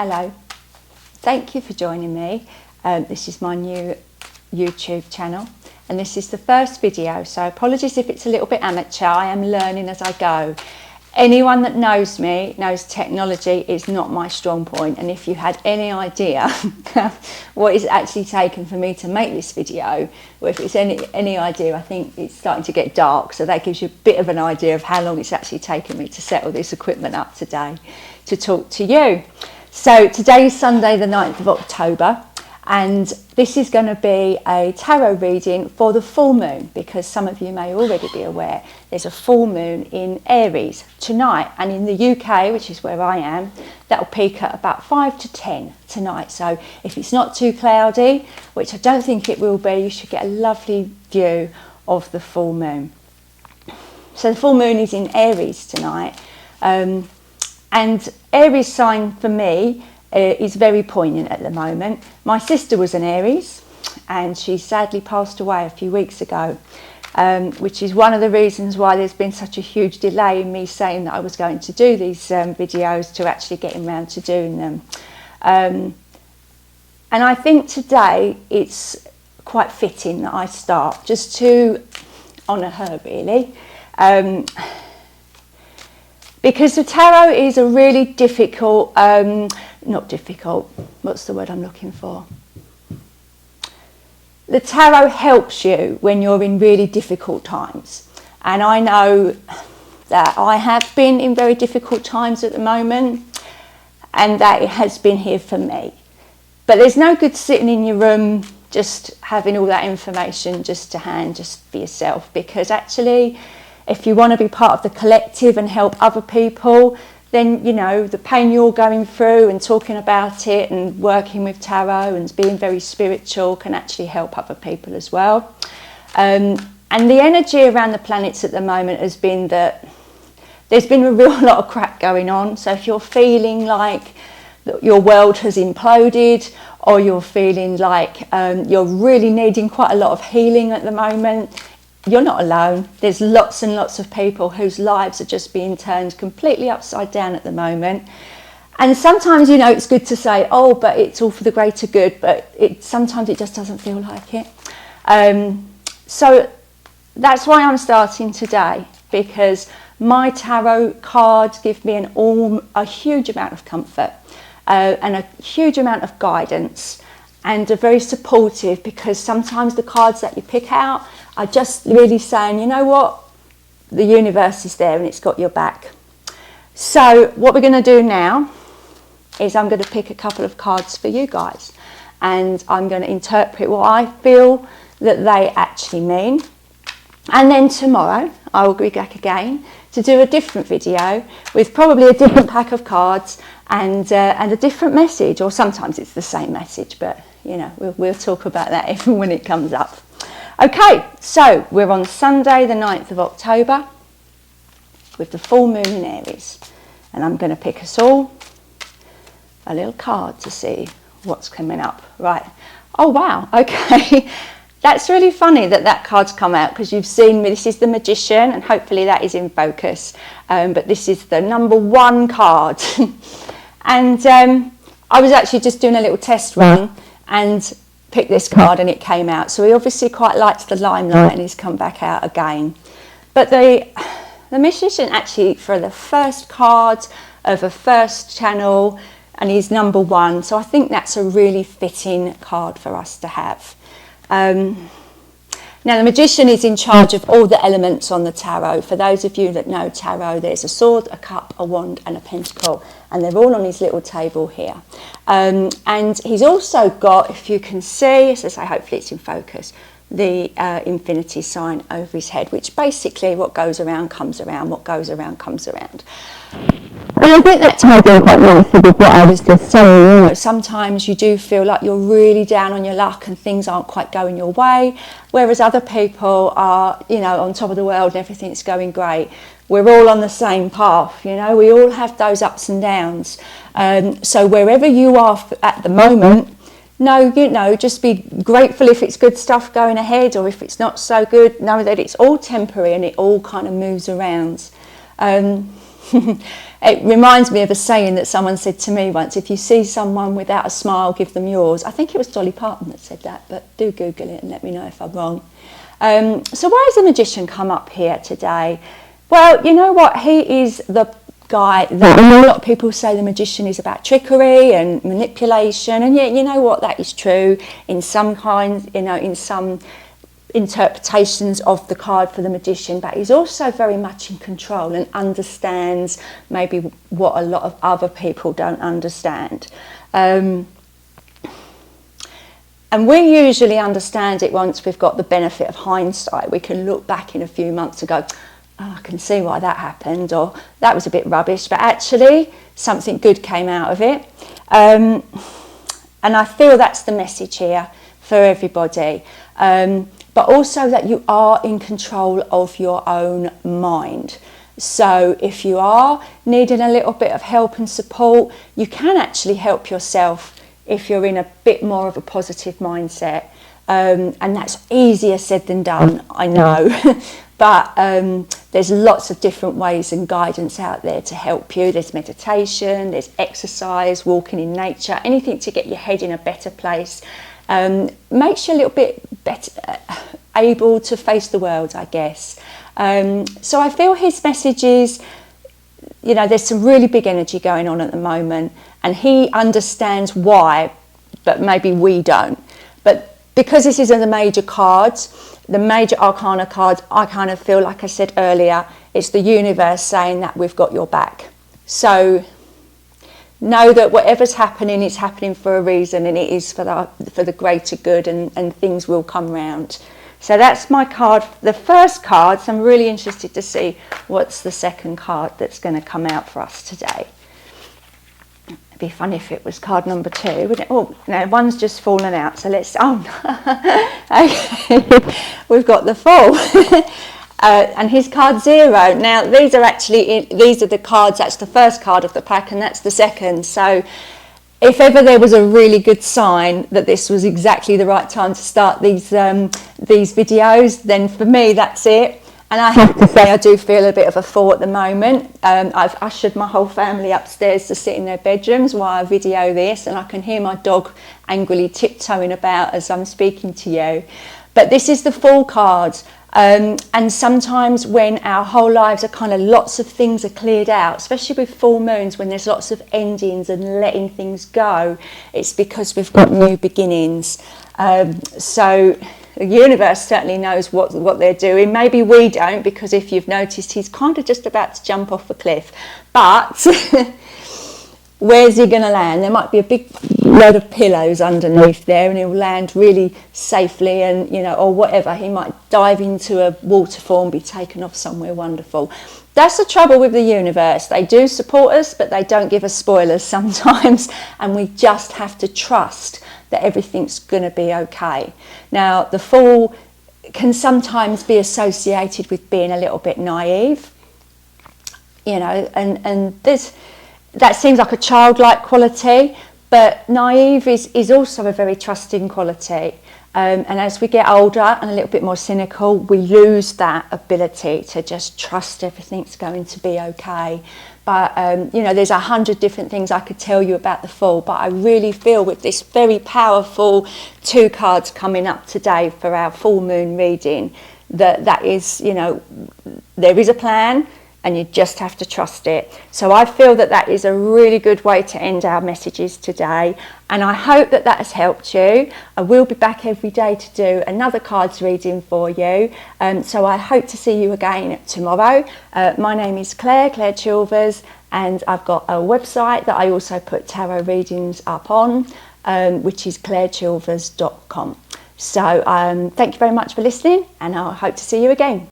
Hello, thank you for joining me. This is my new YouTube channel and this is the first video, so apologies if it's a little bit amateur. I am learning as I go. Anyone that knows me knows technology is not my strong point, and if you had any idea what it's actually taken for me to make this video, or if it's any idea, I think it's starting to get dark, so that gives you a bit of an idea of how long it's actually taken me to set all this equipment up today to talk to you. So today is Sunday the 9th of October, and this is going to be a tarot reading for the full moon, because some of you may already be aware there's a full moon in Aries tonight, and in the UK, which is where I am, that will peak at about 5 to 10 tonight. So if it's not too cloudy, which I don't think it will be, you should get a lovely view of the full moon. So the full moon is in Aries tonight, and Aries sign for me is very poignant at the moment. My sister was an Aries and she sadly passed away a few weeks ago, which is one of the reasons why there's been such a huge delay in me saying that I was going to do these videos to actually getting around to doing them. And I think today it's quite fitting that I start just to honour her, really. Because the tarot is a really difficult, not difficult, what's the word I'm looking for? The tarot helps you when you're in really difficult times. And I know that I have been in very difficult times at the moment, and that it has been here for me. But there's no good sitting in your room just having all that information just to hand, just for yourself, because actually, if you want to be part of the collective and help other people, then, you know, the pain you're going through and talking about it and working with tarot and being very spiritual can actually help other people as well. And the energy around the planets at the moment has been that there's been a real lot of crap going on. So if you're feeling like your world has imploded, or you're feeling like you're really needing quite a lot of healing at the moment, you're not alone. There's lots and lots of people whose lives are just being turned completely upside down at the moment. And sometimes, you know, it's good to say, oh, but it's all for the greater good, but sometimes it just doesn't feel like it. So that's why I'm starting today, because my tarot cards give me a huge amount of comfort and a huge amount of guidance, and are very supportive, because sometimes the cards that you pick out are just really saying, you know what, the universe is there and it's got your back. So what we're going to do now is I'm going to pick a couple of cards for you guys, and I'm going to interpret what I feel that they actually mean. And then tomorrow I will be back again to do a different video with probably a different pack of cards and a different message, or sometimes it's the same message, but you know, we'll talk about that even when it comes up. Okay, so we're on Sunday the 9th of October with the full moon in Aries, and I'm going to pick us all a little card to see what's coming up. Right, oh wow, okay. That's really funny that card's come out, because you've seen me, this is the Magician, and hopefully that is in focus, but this is the number 1 card. And I was actually just doing a little test run and picked this card and it came out. So he obviously quite likes the limelight and he's come back out again. But the Magician actually, for the first card of a first channel, and he's number 1. So I think that's a really fitting card for us to have. Now the Magician is in charge of all the elements on the tarot. For those of you that know tarot, there's a sword, a cup, a wand and a pentacle, and they're all on his little table here. And he's also got, if you can see, as I say, hopefully it's in focus, the infinity sign over his head, which basically what goes around comes around, what goes around comes around. And I think that ties in quite nicely with what I was just saying. You know, sometimes you do feel like you're really down on your luck and things aren't quite going your way, whereas other people are, you know, on top of the world and everything's going great. We're all on the same path, you know, we all have those ups and downs. So wherever you are at the moment, just be grateful if it's good stuff going ahead, or if it's not so good, know that it's all temporary and it all kind of moves around. It reminds me of a saying that someone said to me once: if you see someone without a smile, give them yours. I think it was Dolly Parton that said that, but do Google it and let me know if I'm wrong. So why has the Magician come up here today? Well, you know what? He is the guy that a lot of people say the Magician is about trickery and manipulation, and yet you know what, that is true in some kinds, you know, in some interpretations of the card for the Magician, but he's also very much in control and understands maybe what a lot of other people don't understand. And we usually understand it once we've got the benefit of hindsight. We can look back in a few months and go, oh, I can see why that happened, or that was a bit rubbish, but actually something good came out of it. And I feel that's the message here for everybody. But also that you are in control of your own mind. So if you are needing a little bit of help and support, you can actually help yourself if you're in a bit more of a positive mindset. And that's easier said than done, I know. But there's lots of different ways and guidance out there to help you. There's meditation, there's exercise, walking in nature, anything to get your head in a better place. Makes you a little bit better able to face the world, I guess. So I feel his message is, you know, there's some really big energy going on at the moment, and he understands why, but maybe we don't. But because this is in the major cards, the major arcana cards, I kind of feel, like I said earlier, it's the universe saying that we've got your back. So know that whatever's happening is happening for a reason, and it is for the greater good, and things will come round. So that's my card, the first card. So I'm really interested to see what's the second card that's going to come out for us today. It'd be funny if it was card number 2, wouldn't it? Oh, no, one's just fallen out. So let's, okay. We've got the Fool. And his card 0. Now these are actually, these are the cards, that's the first card of the pack, and that's the second. So if ever there was a really good sign that this was exactly the right time to start these videos, then for me that's it. And I have to say I do feel a bit of a fool at the moment. I've ushered my whole family upstairs to sit in their bedrooms while I video this, and I can hear my dog angrily tiptoeing about as I'm speaking to you. But this is the Fool card. And sometimes when our whole lives are kind of, lots of things are cleared out, especially with full moons, when there's lots of endings and letting things go, it's because we've got new beginnings. So the universe certainly knows what they're doing. Maybe we don't, because if you've noticed, he's kind of just about to jump off a cliff. But where's he going to land? There might be a big load of pillows underneath there, and he'll land really safely, and, you know, or whatever. He might dive into a waterfall and be taken off somewhere wonderful. That's the trouble with the universe. They do support us, but they don't give us spoilers sometimes, and we just have to trust that everything's going to be okay. Now, the Fool can sometimes be associated with being a little bit naive, you know, and this, that seems like a childlike quality, but naive is also a very trusting quality. And as we get older and a little bit more cynical, we lose that ability to just trust everything's going to be okay. But, you know, there's 100 different things I could tell you about the Fool, but I really feel with this very powerful 2 cards coming up today for our full moon reading, that is, you know, there is a plan, and you just have to trust it. So I feel that is a really good way to end our messages today, and I hope that has helped you. I will be back every day to do another cards reading for you, so I hope to see you again tomorrow. My name is Claire Chilvers, and I've got a website that I also put tarot readings up on, which is clairechilvers.com. So thank you very much for listening, and I hope to see you again.